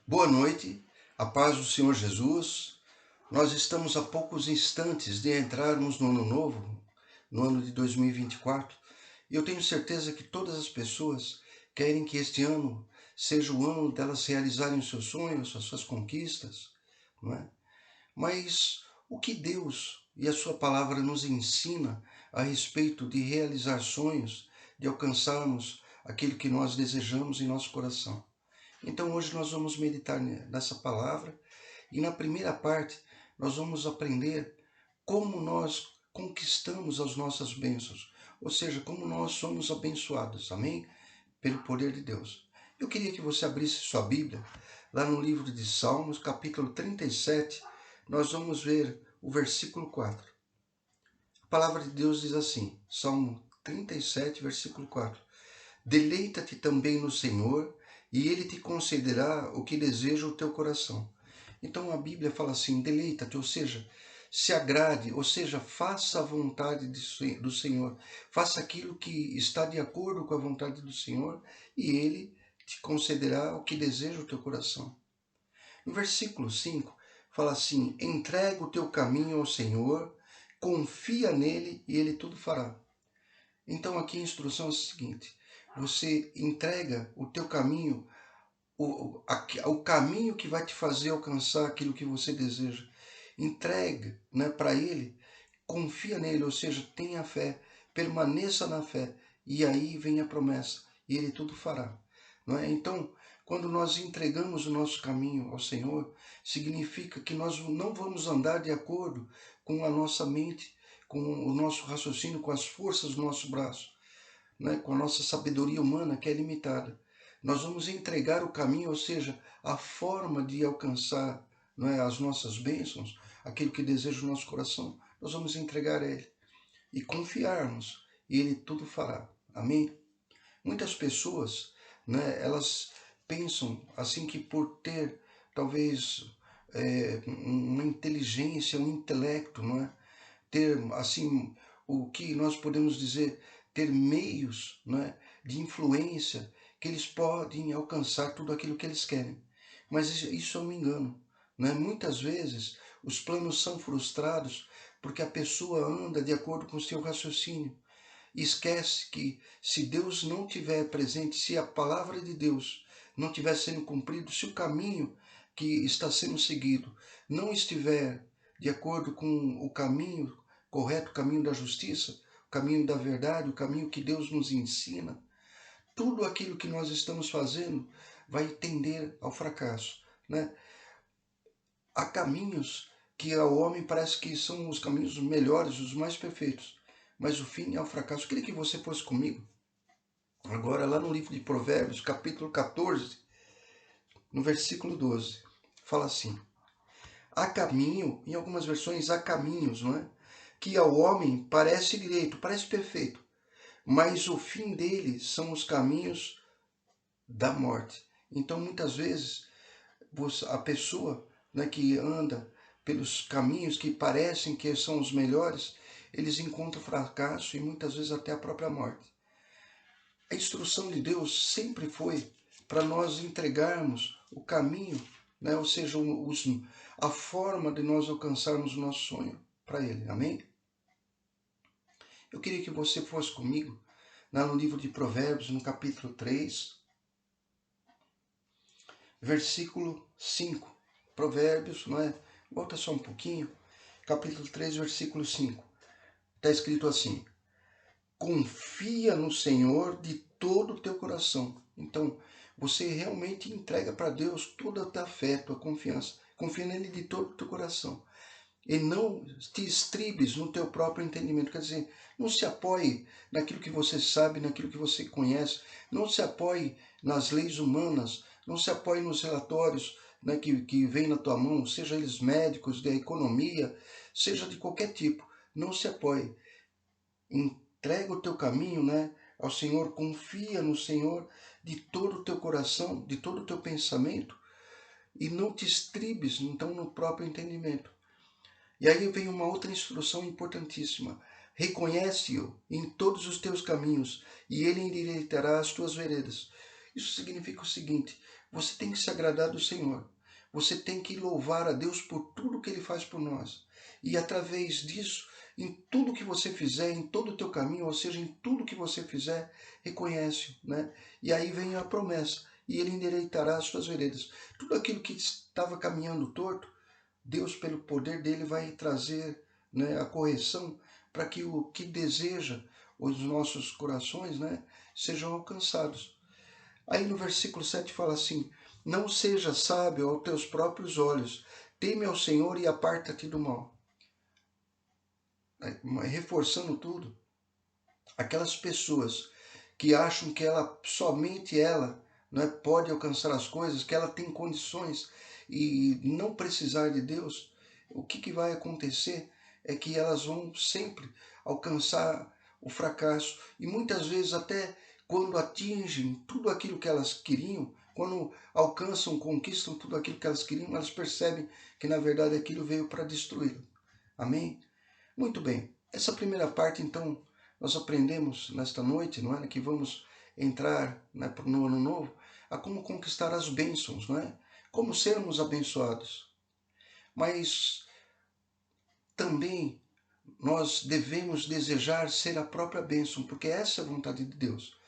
Boa noite, a paz do Senhor Jesus. Nós estamos a poucos instantes de entrarmos no ano novo, no ano de 2024, e eu tenho certeza que todas as pessoas querem que este ano seja o ano delas realizarem os seus sonhos, as suas conquistas, não é? Mas o que Deus e a sua palavra nos ensina a respeito de realizar sonhos, de alcançarmos aquilo que nós desejamos em nosso coração? Então hoje nós vamos meditar nessa palavra e na primeira parte nós vamos aprender como nós conquistamos as nossas bênçãos, ou seja, como nós somos abençoados, amém? Pelo poder de Deus. Eu queria que você abrisse sua Bíblia lá no livro de Salmos, capítulo 37, nós vamos ver o versículo 4. A palavra de Deus diz assim, Salmo 37, versículo 4. Deleita-te também no Senhor, e Ele te concederá o que deseja o teu coração. Então a Bíblia fala assim, deleita-te, ou seja, se agrade, ou seja, faça a vontade do Senhor. Faça aquilo que está de acordo com a vontade do Senhor, e Ele te concederá o que deseja o teu coração. No versículo 5, fala assim, entrega o teu caminho ao Senhor, confia nele, e Ele tudo fará. Então aqui a instrução é a seguinte, você entrega o teu caminho, o caminho que vai te fazer alcançar aquilo que você deseja. Entrega, né, para Ele, confia nele, ou seja, tenha fé, permaneça na fé, e aí vem a promessa, e Ele tudo fará. Não é? Então, quando nós entregamos o nosso caminho ao Senhor, significa que nós não vamos andar de acordo com a nossa mente, com o nosso raciocínio, com as forças do nosso braço, né? Com a nossa sabedoria humana que é limitada. Nós vamos entregar o caminho, ou seja, a forma de alcançar, não é, as nossas bênçãos, aquilo que deseja o nosso coração, nós vamos entregar a Ele e confiarmos, e Ele tudo fará. Amém? Muitas pessoas, né, elas pensam assim que por ter talvez uma inteligência, um intelecto, não é? Ter assim o que nós podemos dizer, ter meios, né, de influência, que eles podem alcançar tudo aquilo que eles querem. Mas isso é um engano, né? Muitas vezes os planos são frustrados porque a pessoa anda de acordo com o seu raciocínio. E esquece que se Deus não tiver presente, se a palavra de Deus não estiver sendo cumprido, se o caminho que está sendo seguido não estiver de acordo com o caminho correto, o caminho da justiça, o caminho da verdade, o caminho que Deus nos ensina, tudo aquilo que nós estamos fazendo vai tender ao fracasso, né? Há caminhos que ao homem parece que são os caminhos melhores, os mais perfeitos, mas o fim é o fracasso. Eu queria que você fosse comigo agora lá no livro de Provérbios, capítulo 14, no versículo 12. Fala assim: há caminho, em algumas versões há caminhos, não é? Que ao homem parece direito, parece perfeito, mas o fim dele são os caminhos da morte. Então, muitas vezes, a pessoa, né, que anda pelos caminhos que parecem que são os melhores, eles encontram fracasso e muitas vezes até a própria morte. A instrução de Deus sempre foi para nós entregarmos o caminho, né, ou seja, a forma de nós alcançarmos o nosso sonho para Ele. Amém? Eu queria que você fosse comigo lá no livro de Provérbios, no capítulo 3, versículo 5. Provérbios, não é? Volta só um pouquinho. Capítulo 3, versículo 5. Está escrito assim: confia no Senhor de todo o teu coração. Então, você realmente entrega para Deus toda a tua fé, tua confiança. Confia nele de todo o teu coração. E não te estribes no teu próprio entendimento. Quer dizer, não se apoie naquilo que você sabe, naquilo que você conhece. Não se apoie nas leis humanas. Não se apoie nos relatórios, né, que vem na tua mão, seja eles médicos, da economia, seja de qualquer tipo. Não se apoie. Entrega o teu caminho, né, ao Senhor, confia no Senhor de todo o teu coração, de todo o teu pensamento, e não te estribes, então, no próprio entendimento. E aí vem uma outra instrução importantíssima. Reconhece-o em todos os teus caminhos, e ele endireitará as tuas veredas. Isso significa o seguinte: Você tem que se agradar do Senhor. Você tem que louvar a Deus por tudo que Ele faz por nós. E através disso, em tudo que você fizer, em todo o teu caminho, ou seja, em tudo que você fizer, reconhece-o, né? E aí vem a promessa, e Ele endireitará as suas veredas. Tudo aquilo que estava caminhando torto, Deus, pelo poder dele, vai trazer, né, a correção para que o que deseja os nossos corações, né, sejam alcançados. Aí no versículo 7 fala assim: não seja sábio aos teus próprios olhos, teme ao Senhor e aparta-te do mal. Reforçando tudo, aquelas pessoas que acham que somente ela, né, pode alcançar as coisas, que ela tem condições e não precisar de Deus, o que vai acontecer é que elas vão sempre alcançar o fracasso e muitas vezes até quando atingem tudo aquilo que elas queriam, quando alcançam, conquistam tudo aquilo que elas queriam, elas percebem que na verdade aquilo veio para destruí-las. Amém? Muito bem. Essa primeira parte, então, nós aprendemos nesta noite, não é, que vamos entrar, né, no ano novo, a como conquistar as bênçãos, não é? Como sermos abençoados. Mas também nós devemos desejar ser a própria bênção, porque essa é a vontade de Deus.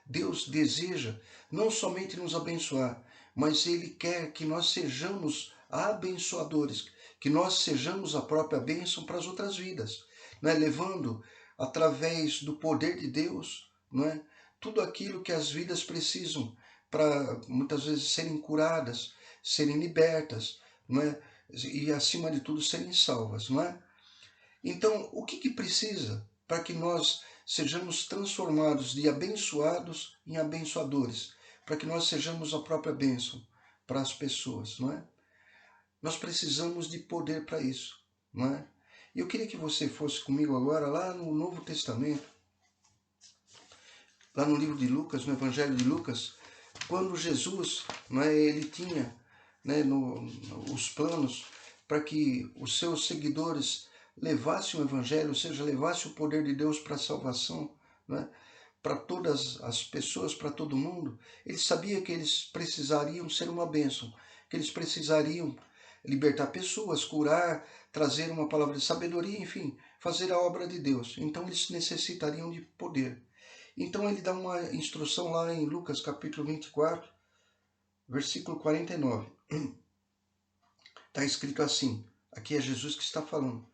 Deus deseja não somente nos abençoar, mas Ele quer que nós sejamos abençoadores, que nós sejamos a própria bênção para as outras vidas, né? Levando, através do poder de Deus, não é? Tudo aquilo que as vidas precisam para muitas vezes serem curadas, serem libertas, não é? E acima de tudo serem salvas, não é? Então, o que precisa para que nós sejamos transformados de abençoados em abençoadores, para que nós sejamos a própria bênção para as pessoas, não é? Nós precisamos de poder para isso, não é? E eu queria que você fosse comigo agora lá no Novo Testamento, lá no livro de Lucas, no Evangelho de Lucas, quando Jesus, não é, ele tinha, né, os planos para que os seus seguidores levassem o Evangelho, ou seja, levassem o poder de Deus para a salvação, né, para todas as pessoas, para todo mundo. Ele sabia que eles precisariam ser uma bênção, que eles precisariam libertar pessoas, curar, trazer uma palavra de sabedoria, enfim, fazer a obra de Deus. Então eles necessitariam de poder. Então ele dá uma instrução lá em Lucas capítulo 24, versículo 49. Está escrito assim, aqui é Jesus que está falando.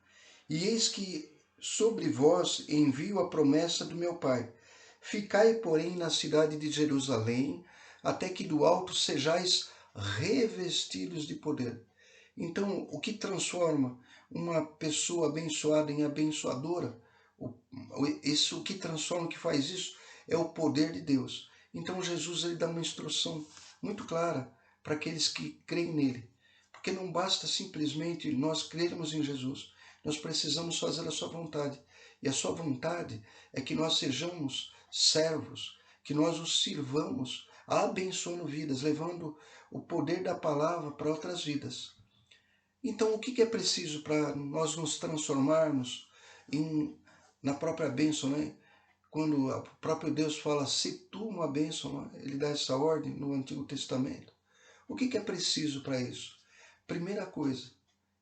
E eis que sobre vós envio a promessa do meu Pai. Ficai, porém, na cidade de Jerusalém, até que do alto sejais revestidos de poder. Então, o que transforma uma pessoa abençoada em abençoadora, o que transforma, o que faz isso, é o poder de Deus. Então, Jesus ele dá uma instrução muito clara para aqueles que creem nele. Porque não basta simplesmente nós crermos em Jesus, nós precisamos fazer a sua vontade. E a sua vontade é que nós sejamos servos, que nós os sirvamos, abençoando vidas, levando o poder da palavra para outras vidas. Então, o que é preciso para nós nos transformarmos na própria bênção, né? Quando o próprio Deus fala, se tu uma bênção, né? Ele dá essa ordem no Antigo Testamento. O que é preciso para isso? Primeira coisa,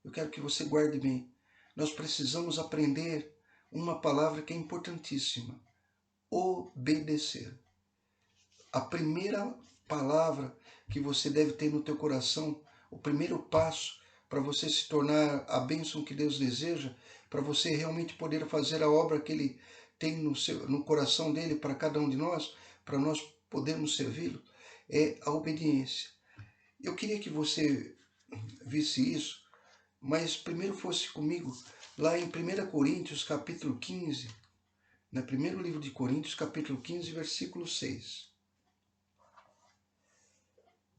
eu quero que você guarde bem. Nós precisamos aprender uma palavra que é importantíssima: obedecer. A primeira palavra que você deve ter no teu coração, o primeiro passo para você se tornar a bênção que Deus deseja, para você realmente poder fazer a obra que Ele tem no coração dele para cada um de nós, para nós podermos servi-lo, é a obediência. Eu queria que você visse isso, mas primeiro fosse comigo lá em 1 Coríntios capítulo 15, no primeiro livro de Coríntios capítulo 15, versículo 6.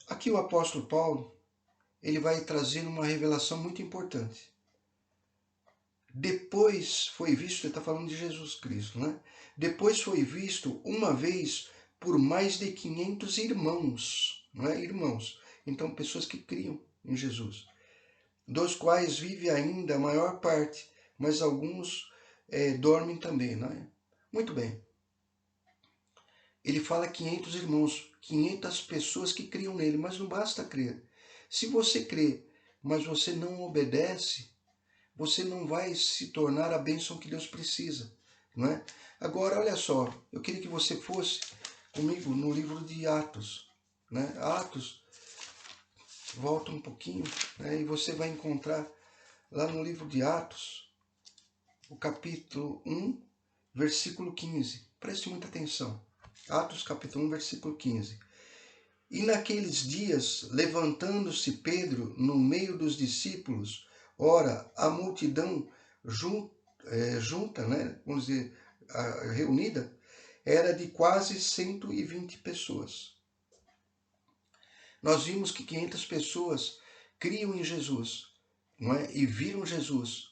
Aqui o apóstolo Paulo, ele vai trazer uma revelação muito importante. Depois foi visto, ele está falando de Jesus Cristo, né? Depois foi visto uma vez por mais de 500 irmãos, não é? Irmãos. Então, pessoas que criam em Jesus, dos quais vive ainda a maior parte, mas alguns dormem também, não é? Muito bem. ele fala 500 irmãos, 500 pessoas que criam nele, mas não basta crer. Se você crê, mas você não obedece, você não vai se tornar a bênção que Deus precisa, não é? Agora, olha só, eu queria que você fosse comigo no livro de Atos, né? Atos, volta um pouquinho, né? E você vai encontrar lá no livro de Atos, o capítulo 1, versículo 15. Preste muita atenção. Atos, capítulo 1, versículo 15. E naqueles dias, levantando-se Pedro no meio dos discípulos, ora, a multidão junta, né, vamos dizer, reunida, era de quase 120 pessoas. Nós vimos que 500 pessoas criam em Jesus, não é? E viram Jesus,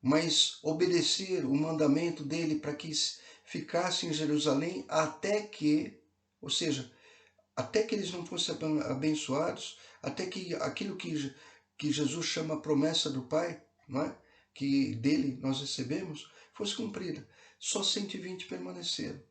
mas obedecer o mandamento dele para que ficasse em Jerusalém até que, ou seja, até que eles não fossem abençoados, até que aquilo que Jesus chama a promessa do Pai, não é? Que dele nós recebemos, fosse cumprida. Só 120 permaneceram.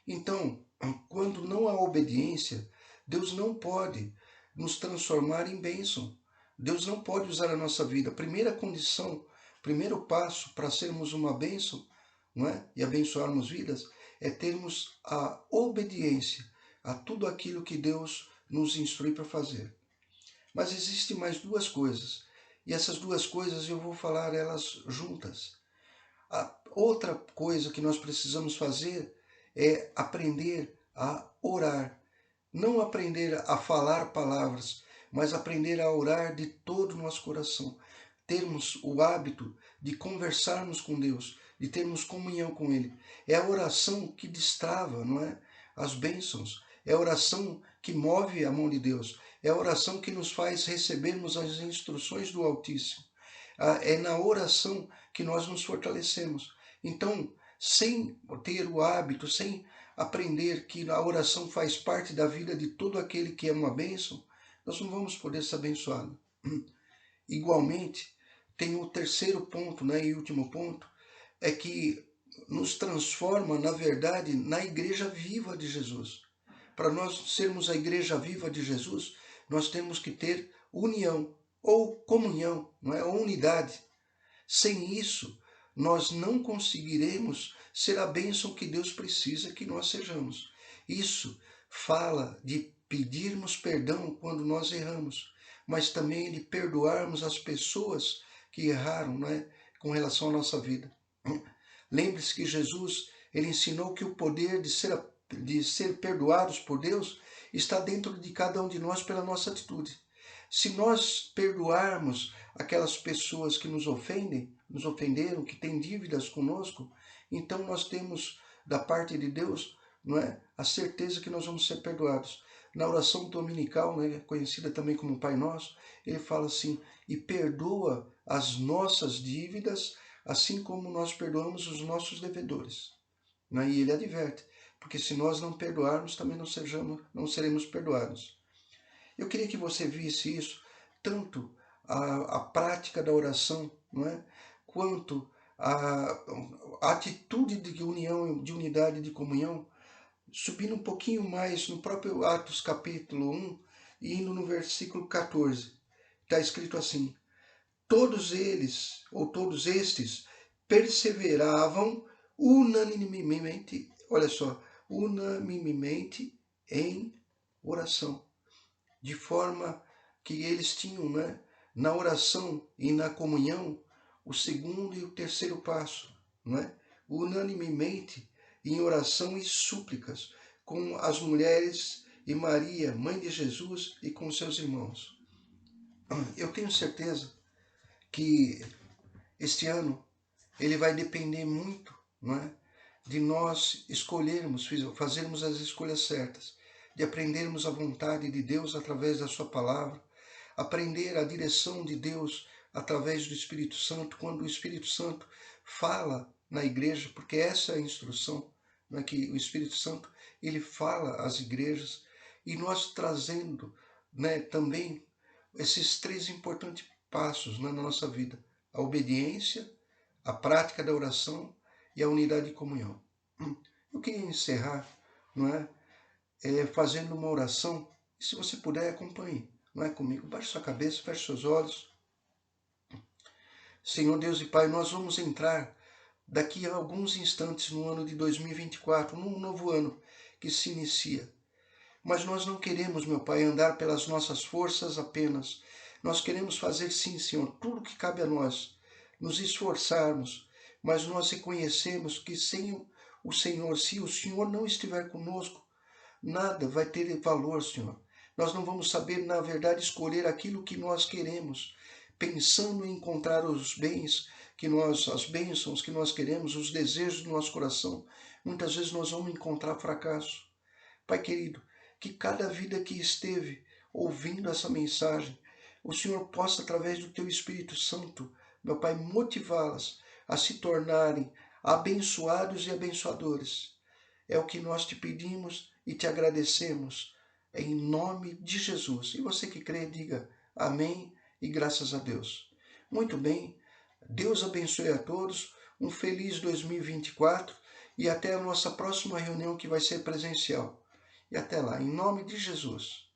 Então, quando não há obediência, Deus não pode nos transformar em bênção. Deus não pode usar a nossa vida. A primeira condição, primeiro passo para sermos uma bênção, não é? E abençoarmos vidas, é termos a obediência a tudo aquilo que Deus nos instrui para fazer. Mas existem mais duas coisas, e essas duas coisas eu vou falar elas juntas. A outra coisa que nós precisamos fazer é aprender a orar. Não aprender a falar palavras, mas aprender a orar de todo o nosso coração. Termos o hábito de conversarmos com Deus, de termos comunhão com Ele. É a oração que destrava, não é? As bênçãos. É a oração que move a mão de Deus. É a oração que nos faz recebermos as instruções do Altíssimo. É na oração que nós nos fortalecemos. Então, sem ter o hábito, sem aprender que a oração faz parte da vida de todo aquele que é uma bênção, nós não vamos poder ser abençoados. Igualmente, tem o terceiro ponto, né, e último ponto, é que nos transforma, na verdade, na igreja viva de Jesus. Para nós sermos a igreja viva de Jesus, nós temos que ter união ou comunhão, não é? Ou unidade. Sem isso, nós não conseguiremos ser a bênção que Deus precisa que nós sejamos. Isso fala de pedirmos perdão quando nós erramos, mas também de perdoarmos as pessoas que erraram, não é? Com relação à nossa vida. Lembre-se que Jesus, ele ensinou que o poder de ser perdoados por Deus está dentro de cada um de nós pela nossa atitude. Se nós perdoarmos aquelas pessoas que nos ofendem, nos ofenderam, que têm dívidas conosco, então nós temos da parte de Deus, não é, a certeza que nós vamos ser perdoados. Na oração dominical, né, conhecida também como Pai Nosso, ele fala assim: e perdoa as nossas dívidas, assim como nós perdoamos os nossos devedores. Né? E ele adverte, porque se nós não perdoarmos, também não seremos perdoados. Eu queria que você visse isso, tanto a prática da oração, não é? Quanto a atitude de união, de unidade, de comunhão, subindo um pouquinho mais no próprio Atos capítulo 1 e indo no versículo 14. Está escrito assim: todos eles, ou todos estes, perseveravam unanimemente, olha só, unanimemente em oração, de forma que eles tinham, né, na oração e na comunhão, o segundo e o terceiro passo, não é? Unanimemente em oração e súplicas, com as mulheres e Maria, mãe de Jesus, e com seus irmãos. Eu tenho certeza que este ano ele vai depender muito, não é, de nós escolhermos, fazermos as escolhas certas, de aprendermos a vontade de Deus através da sua palavra, aprender a direção de Deus através do Espírito Santo, quando o Espírito Santo fala na igreja, porque essa é a instrução, não é, que o Espírito Santo ele fala às igrejas, e nós trazendo, né, também esses três importantes passos, né, na nossa vida: a obediência, a prática da oração e a unidade de comunhão. Eu queria encerrar não é? Fazendo uma oração. E se você puder, acompanhe, não é comigo. Baixe sua cabeça, feche seus olhos. Senhor Deus e Pai, nós vamos entrar daqui a alguns instantes no ano de 2024, num novo ano que se inicia. Mas nós não queremos, meu Pai, andar pelas nossas forças apenas. Nós queremos fazer, sim, Senhor, tudo que cabe a nós, nos esforçarmos, mas nós reconhecemos que sem o Senhor, se o Senhor não estiver conosco, nada vai ter valor, Senhor. Nós não vamos saber, na verdade, escolher aquilo que nós queremos, pensando em encontrar os bens que nós, as bênçãos que nós queremos, os desejos do nosso coração. Muitas vezes nós vamos encontrar fracasso. Pai querido, que cada vida que esteve ouvindo essa mensagem, o Senhor possa, através do Teu Espírito Santo, meu Pai, motivá-las a se tornarem abençoados e abençoadores. É o que nós te pedimos e te agradecemos, em nome de Jesus. E você que crê, diga amém e graças a Deus. Muito bem, Deus abençoe a todos, um feliz 2024 e até a nossa próxima reunião que vai ser presencial. E até lá, em nome de Jesus.